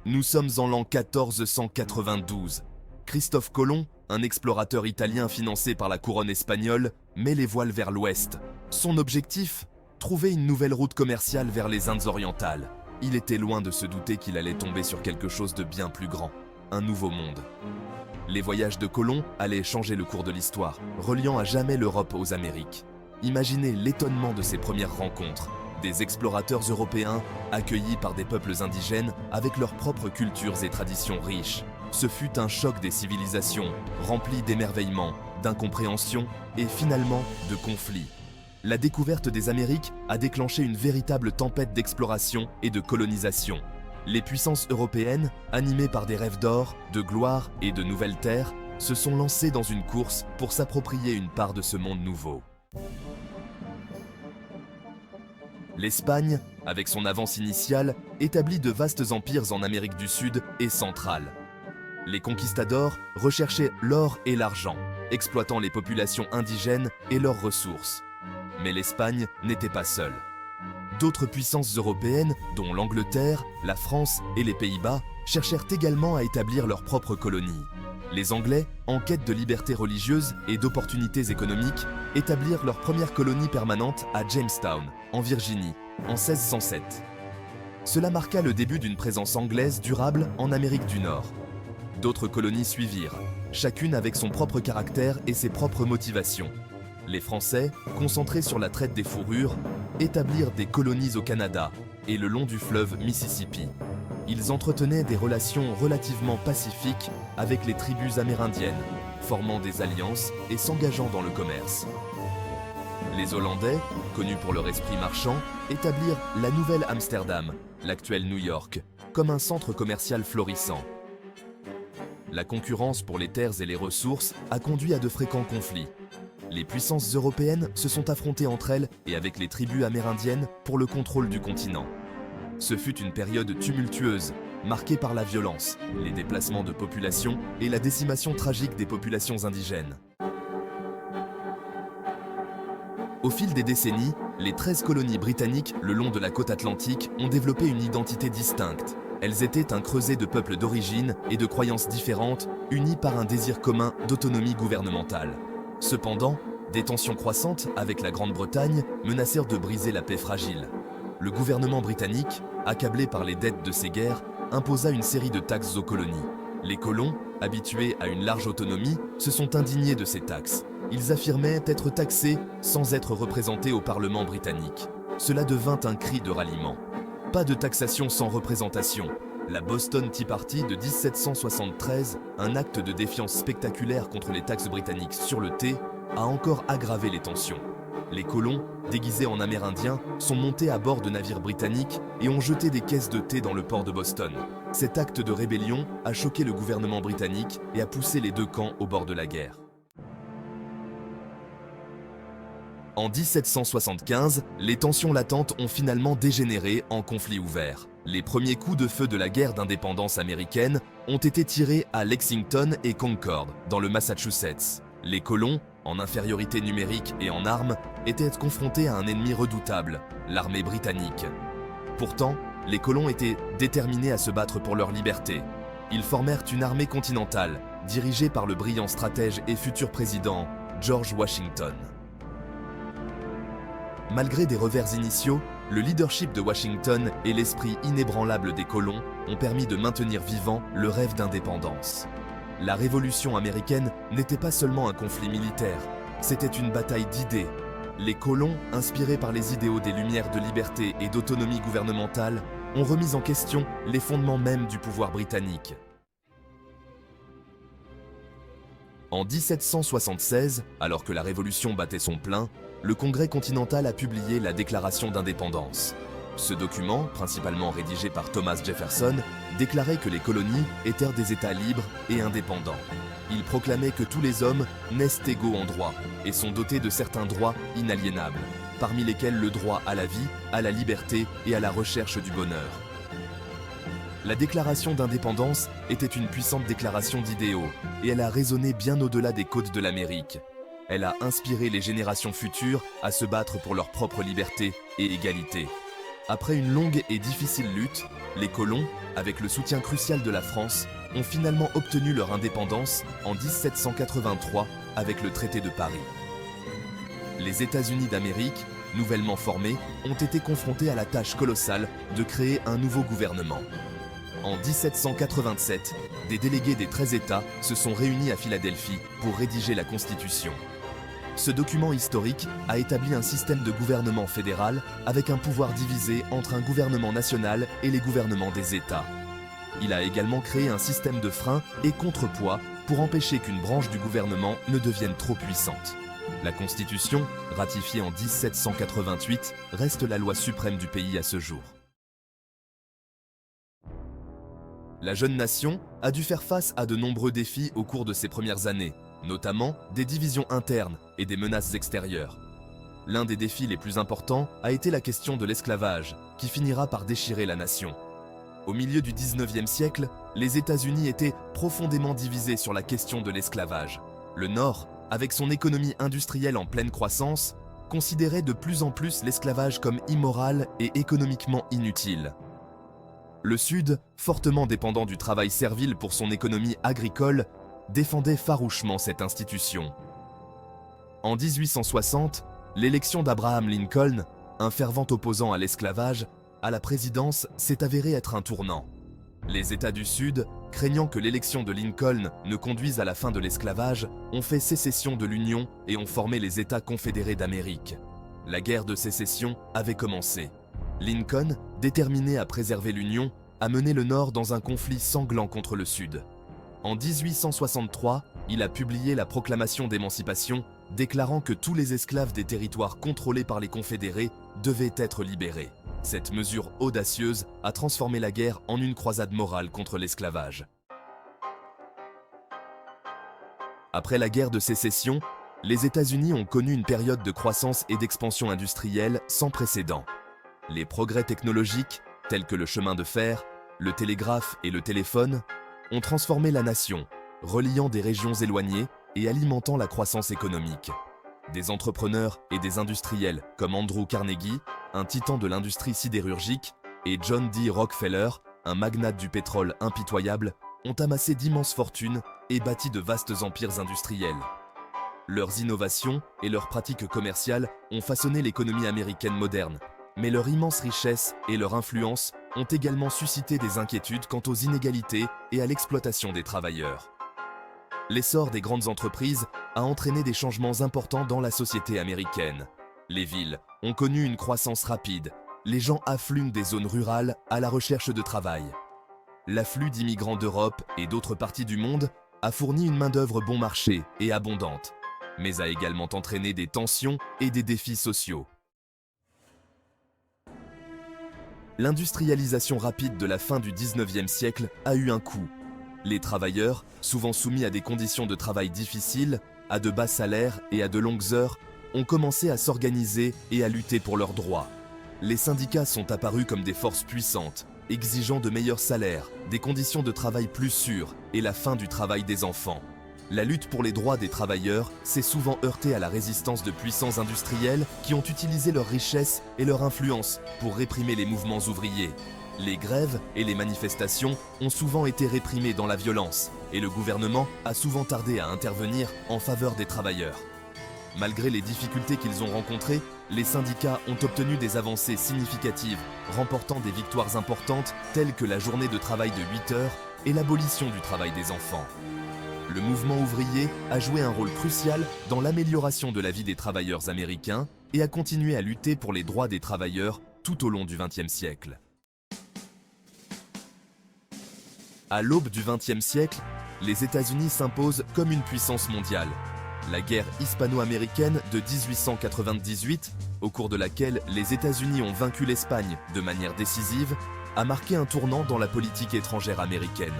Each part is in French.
Nous sommes en l'an 1492. Christophe Colomb, un explorateur italien financé par la couronne espagnole, met les voiles vers l'ouest. Son objectif ? Trouver une nouvelle route commerciale vers les Indes orientales. Il était loin de se douter qu'il allait tomber sur quelque chose de bien plus grand, un nouveau monde. Les voyages de Colomb allaient changer le cours de l'histoire, reliant à jamais l'Europe aux Amériques. Imaginez l'étonnement de ces premières rencontres. Des explorateurs européens accueillis par des peuples indigènes avec leurs propres cultures et traditions riches. Ce fut un choc des civilisations, rempli d'émerveillement, d'incompréhension et finalement de conflits. La découverte des Amériques a déclenché une véritable tempête d'exploration et de colonisation. Les puissances européennes, animées par des rêves d'or, de gloire et de nouvelles terres, se sont lancées dans une course pour s'approprier une part de ce monde nouveau. L'Espagne, avec son avance initiale, établit de vastes empires en Amérique du Sud et centrale. Les conquistadors recherchaient l'or et l'argent, exploitant les populations indigènes et leurs ressources. Mais l'Espagne n'était pas seule. D'autres puissances européennes, dont l'Angleterre, la France et les Pays-Bas, cherchèrent également à établir leurs propres colonies. Les Anglais, en quête de liberté religieuse et d'opportunités économiques, établirent leur première colonie permanente à Jamestown, en Virginie, en 1607. Cela marqua le début d'une présence anglaise durable en Amérique du Nord. D'autres colonies suivirent, chacune avec son propre caractère et ses propres motivations. Les Français, concentrés sur la traite des fourrures, établirent des colonies au Canada et le long du fleuve Mississippi. Ils entretenaient des relations relativement pacifiques avec les tribus amérindiennes, formant des alliances et s'engageant dans le commerce. Les Hollandais, connus pour leur esprit marchand, établirent la Nouvelle Amsterdam, l'actuelle New York, comme un centre commercial florissant. La concurrence pour les terres et les ressources a conduit à de fréquents conflits. Les puissances européennes se sont affrontées entre elles et avec les tribus amérindiennes pour le contrôle du continent. Ce fut une période tumultueuse, marquée par la violence, les déplacements de population et la décimation tragique des populations indigènes. Au fil des décennies, les 13 colonies britanniques le long de la côte atlantique ont développé une identité distincte. Elles étaient un creuset de peuples d'origine et de croyances différentes, unis par un désir commun d'autonomie gouvernementale. Cependant, des tensions croissantes avec la Grande-Bretagne menacèrent de briser la paix fragile. Le gouvernement britannique, accablé par les dettes de ces guerres, imposa une série de taxes aux colonies. Les colons, habitués à une large autonomie, se sont indignés de ces taxes. Ils affirmaient être taxés sans être représentés au Parlement britannique. Cela devint un cri de ralliement. Pas de taxation sans représentation. La Boston Tea Party de 1773, un acte de défiance spectaculaire contre les taxes britanniques sur le thé, a encore aggravé les tensions. Les colons, déguisés en amérindiens, sont montés à bord de navires britanniques et ont jeté des caisses de thé dans le port de Boston. Cet acte de rébellion a choqué le gouvernement britannique et a poussé les deux camps au bord de la guerre. En 1775, les tensions latentes ont finalement dégénéré en conflit ouvert. Les premiers coups de feu de la guerre d'indépendance américaine ont été tirés à Lexington et Concord, dans le Massachusetts. Les colons, en infériorité numérique et en armes, étaient confrontés à un ennemi redoutable, l'armée britannique. Pourtant, les colons étaient déterminés à se battre pour leur liberté. Ils formèrent une armée continentale, dirigée par le brillant stratège et futur président George Washington. Malgré des revers initiaux, le leadership de Washington et l'esprit inébranlable des colons ont permis de maintenir vivant le rêve d'indépendance. La Révolution américaine n'était pas seulement un conflit militaire, c'était une bataille d'idées. Les colons, inspirés par les idéaux des Lumières de liberté et d'autonomie gouvernementale, ont remis en question les fondements mêmes du pouvoir britannique. En 1776, alors que la Révolution battait son plein, le Congrès continental a publié la Déclaration d'indépendance. Ce document, principalement rédigé par Thomas Jefferson, déclarait que les colonies étaient des États libres et indépendants. Il proclamait que tous les hommes naissent égaux en droit et sont dotés de certains droits inaliénables, parmi lesquels le droit à la vie, à la liberté et à la recherche du bonheur. La déclaration d'indépendance était une puissante déclaration d'idéaux et elle a résonné bien au-delà des côtes de l'Amérique. Elle a inspiré les générations futures à se battre pour leur propre liberté et égalité. Après une longue et difficile lutte, les colons, avec le soutien crucial de la France, ont finalement obtenu leur indépendance en 1783 avec le traité de Paris. Les États-Unis d'Amérique, nouvellement formés, ont été confrontés à la tâche colossale de créer un nouveau gouvernement. En 1787, des délégués des 13 États se sont réunis à Philadelphie pour rédiger la Constitution. Ce document historique a établi un système de gouvernement fédéral avec un pouvoir divisé entre un gouvernement national et les gouvernements des États. Il a également créé un système de freins et contrepoids pour empêcher qu'une branche du gouvernement ne devienne trop puissante. La Constitution, ratifiée en 1788, reste la loi suprême du pays à ce jour. La jeune nation a dû faire face à de nombreux défis au cours de ses premières années, notamment des divisions internes et des menaces extérieures. L'un des défis les plus importants a été la question de l'esclavage, qui finira par déchirer la nation. Au milieu du 19e siècle, les États-Unis étaient profondément divisés sur la question de l'esclavage. Le Nord, avec son économie industrielle en pleine croissance, considérait de plus en plus l'esclavage comme immoral et économiquement inutile. Le Sud, fortement dépendant du travail servile pour son économie agricole, défendait farouchement cette institution. En 1860, l'élection d'Abraham Lincoln, un fervent opposant à l'esclavage, à la présidence s'est avérée être un tournant. Les États du Sud, craignant que l'élection de Lincoln ne conduise à la fin de l'esclavage, ont fait sécession de l'Union et ont formé les États confédérés d'Amérique. La guerre de sécession avait commencé. Lincoln, déterminé à préserver l'Union, a mené le Nord dans un conflit sanglant contre le Sud. En 1863, il a publié la proclamation d'émancipation, déclarant que tous les esclaves des territoires contrôlés par les Confédérés devaient être libérés. Cette mesure audacieuse a transformé la guerre en une croisade morale contre l'esclavage. Après la guerre de sécession, les États-Unis ont connu une période de croissance et d'expansion industrielle sans précédent. Les progrès technologiques, tels que le chemin de fer, le télégraphe et le téléphone, ont transformé la nation, reliant des régions éloignées et alimentant la croissance économique. Des entrepreneurs et des industriels comme Andrew Carnegie, un titan de l'industrie sidérurgique, et John D. Rockefeller, un magnate du pétrole impitoyable, ont amassé d'immenses fortunes et bâti de vastes empires industriels. Leurs innovations et leurs pratiques commerciales ont façonné l'économie américaine moderne, mais leur immense richesse et leur influence ont également suscité des inquiétudes quant aux inégalités et à l'exploitation des travailleurs. L'essor des grandes entreprises a entraîné des changements importants dans la société américaine. Les villes ont connu une croissance rapide. Les gens affluent des zones rurales à la recherche de travail. L'afflux d'immigrants d'Europe et d'autres parties du monde a fourni une main-d'œuvre bon marché et abondante, mais a également entraîné des tensions et des défis sociaux. L'industrialisation rapide de la fin du 19e siècle a eu un coût. Les travailleurs, souvent soumis à des conditions de travail difficiles, à de bas salaires et à de longues heures, ont commencé à s'organiser et à lutter pour leurs droits. Les syndicats sont apparus comme des forces puissantes, exigeant de meilleurs salaires, des conditions de travail plus sûres et la fin du travail des enfants. La lutte pour les droits des travailleurs s'est souvent heurtée à la résistance de puissants industriels qui ont utilisé leur richesse et leur influence pour réprimer les mouvements ouvriers. Les grèves et les manifestations ont souvent été réprimées dans la violence et le gouvernement a souvent tardé à intervenir en faveur des travailleurs. Malgré les difficultés qu'ils ont rencontrées, les syndicats ont obtenu des avancées significatives, remportant des victoires importantes telles que la journée de travail de 8 heures et l'abolition du travail des enfants. Le mouvement ouvrier a joué un rôle crucial dans l'amélioration de la vie des travailleurs américains et a continué à lutter pour les droits des travailleurs tout au long du XXe siècle. À l'aube du XXe siècle, les États-Unis s'imposent comme une puissance mondiale. La guerre hispano-américaine de 1898, au cours de laquelle les États-Unis ont vaincu l'Espagne de manière décisive, a marqué un tournant dans la politique étrangère américaine.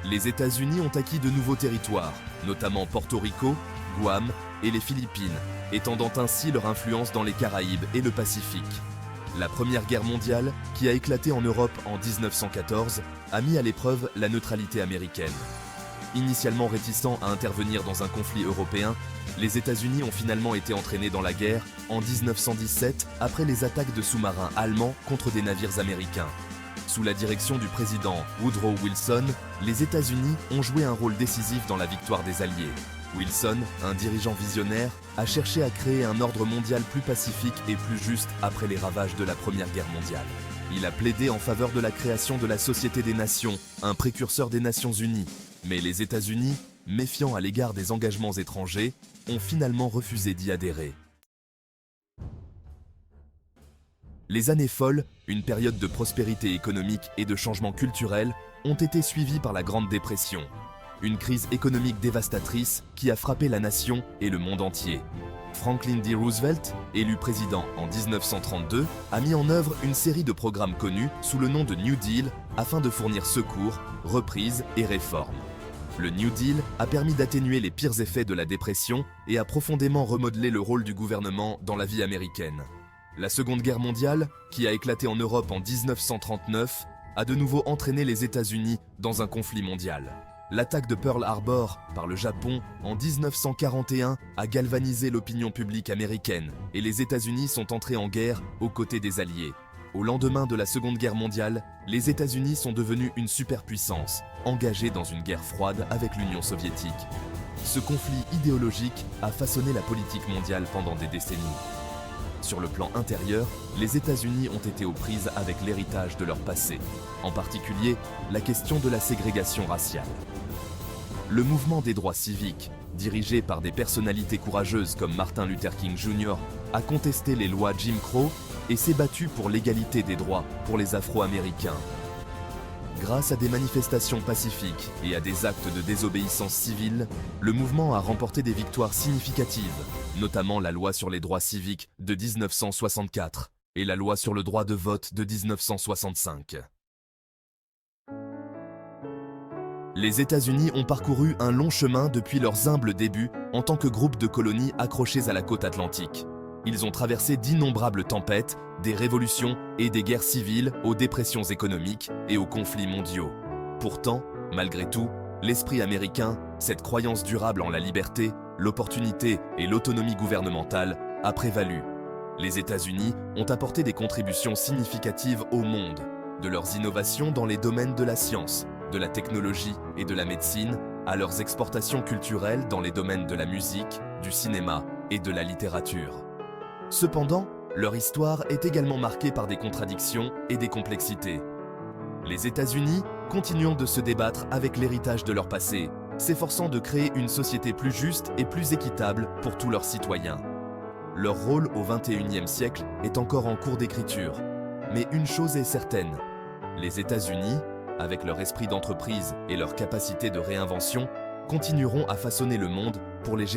Les États-Unis ont acquis de nouveaux territoires, notamment Porto Rico, Guam et les Philippines, étendant ainsi leur influence dans les Caraïbes et le Pacifique. La Première Guerre mondiale, qui a éclaté en Europe en 1914, a mis à l'épreuve la neutralité américaine. Initialement réticents à intervenir dans un conflit européen, les États-Unis ont finalement été entraînés dans la guerre en 1917 après les attaques de sous-marins allemands contre des navires américains. Sous la direction du président Woodrow Wilson, les États-Unis ont joué un rôle décisif dans la victoire des Alliés. Wilson, un dirigeant visionnaire, a cherché à créer un ordre mondial plus pacifique et plus juste après les ravages de la Première Guerre mondiale. Il a plaidé en faveur de la création de la Société des Nations, un précurseur des Nations Unies. Mais les États-Unis, méfiants à l'égard des engagements étrangers, ont finalement refusé d'y adhérer. Les années folles, une période de prospérité économique et de changement culturel, ont été suivies par la Grande Dépression. Une crise économique dévastatrice qui a frappé la nation et le monde entier. Franklin D. Roosevelt, élu président en 1932, a mis en œuvre une série de programmes connus sous le nom de New Deal afin de fournir secours, reprise et réformes. Le New Deal a permis d'atténuer les pires effets de la dépression et a profondément remodelé le rôle du gouvernement dans la vie américaine. La Seconde Guerre mondiale, qui a éclaté en Europe en 1939, a de nouveau entraîné les États-Unis dans un conflit mondial. L'attaque de Pearl Harbor par le Japon en 1941 a galvanisé l'opinion publique américaine et les États-Unis sont entrés en guerre aux côtés des Alliés. Au lendemain de la Seconde Guerre mondiale, les États-Unis sont devenus une superpuissance, engagée dans une guerre froide avec l'Union soviétique. Ce conflit idéologique a façonné la politique mondiale pendant des décennies. Sur le plan intérieur, les États-Unis ont été aux prises avec l'héritage de leur passé, en particulier la question de la ségrégation raciale. Le mouvement des droits civiques, dirigé par des personnalités courageuses comme Martin Luther King Jr., a contesté les lois Jim Crow et s'est battu pour l'égalité des droits pour les Afro-Américains. Grâce à des manifestations pacifiques et à des actes de désobéissance civile, le mouvement a remporté des victoires significatives, notamment la loi sur les droits civiques de 1964 et la loi sur le droit de vote de 1965. Les États-Unis ont parcouru un long chemin depuis leurs humbles débuts en tant que groupe de colonies accrochées à la côte atlantique. Ils ont traversé d'innombrables tempêtes, des révolutions et des guerres civiles aux dépressions économiques et aux conflits mondiaux. Pourtant, malgré tout, l'esprit américain, cette croyance durable en la liberté, l'opportunité et l'autonomie gouvernementale, a prévalu. Les États-Unis ont apporté des contributions significatives au monde, de leurs innovations dans les domaines de la science, de la technologie et de la médecine, à leurs exportations culturelles dans les domaines de la musique, du cinéma et de la littérature. Cependant, leur histoire est également marquée par des contradictions et des complexités. Les États-Unis continuent de se débattre avec l'héritage de leur passé, s'efforçant de créer une société plus juste et plus équitable pour tous leurs citoyens. Leur rôle au XXIe siècle est encore en cours d'écriture. Mais une chose est certaine, les États-Unis, avec leur esprit d'entreprise et leur capacité de réinvention, continueront à façonner le monde pour les générations